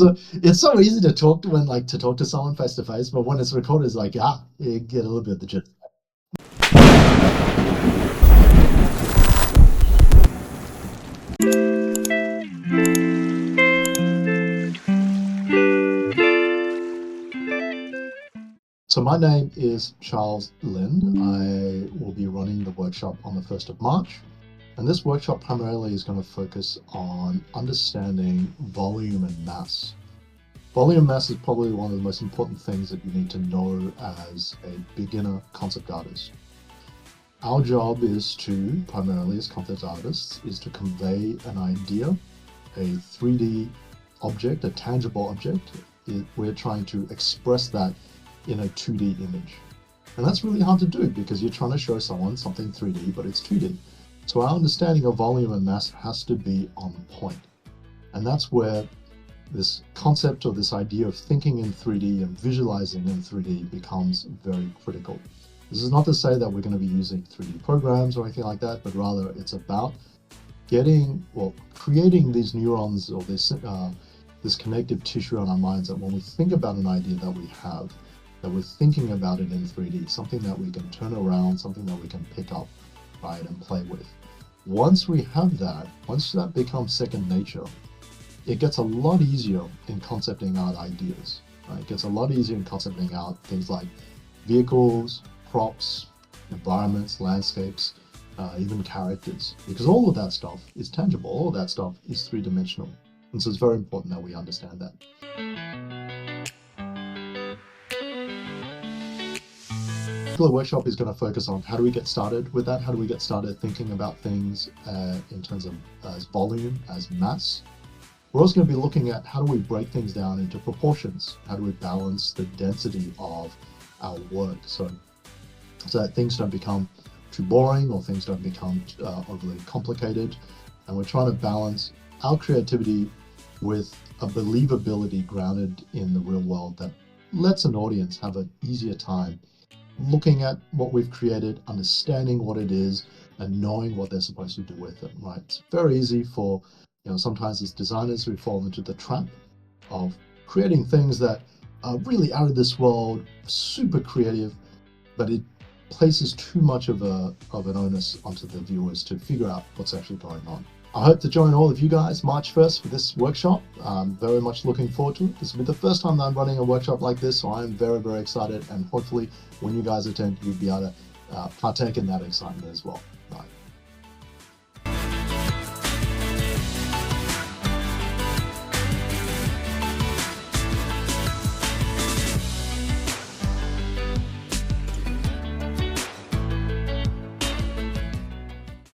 So it's so easy to talk to to talk to someone face to face, but when it's recorded, it's like, you get a little bit of the gist. So my name is Charles Lind. I will be running the workshop on the 1st of March. And this workshop primarily is going to focus on understanding volume and mass. Volume and mass is probably one of the most important things that you need to know as a beginner concept artist. Our job is to, primarily as concept artists, is to convey an idea, a 3D object, a tangible object. We're trying to express that in a 2D image. And that's really hard to do because you're trying to show someone something 3D, but it's 2D. So our understanding of volume and mass has to be on point. And that's where this concept or this idea of thinking in 3D and visualizing in 3D becomes very critical. This is not to say that we're going to be using 3D programs or anything like that, but rather it's about creating these neurons or this connective tissue on our minds that when we think about an idea that we have, that we're thinking about it in 3D, something that we can turn around, something that we can pick up, right, and play with. Once we have that, once that becomes second nature, it gets a lot easier in concepting out ideas. Right? It gets a lot easier in concepting out things like vehicles, props, environments, landscapes, even characters, because all of that stuff is tangible, all of that stuff is three-dimensional. And so it's very important that we understand that. The workshop is going to focus on how do we get started with that, how do we get started thinking about things in terms of as volume, as mass. We're also going to be looking at how do we break things down into proportions, how do we balance the density of our work so that things don't become too boring or things don't become overly complicated. And we're trying to balance our creativity with a believability grounded in the real world that lets an audience have an easier time looking at what we've created, understanding what it is, and knowing what they're supposed to do with it, right? It's very easy for, sometimes as designers, we fall into the trap of creating things that are really out of this world, super creative, but it places too much of an onus onto the viewers to figure out what's actually going on. I hope to join all of you guys March 1st for this workshop. I'm very much looking forward to it. This will be the first time that I'm running a workshop like this, so I'm very, very excited. And hopefully when you guys attend, you'll be able to partake in that excitement as well. Right.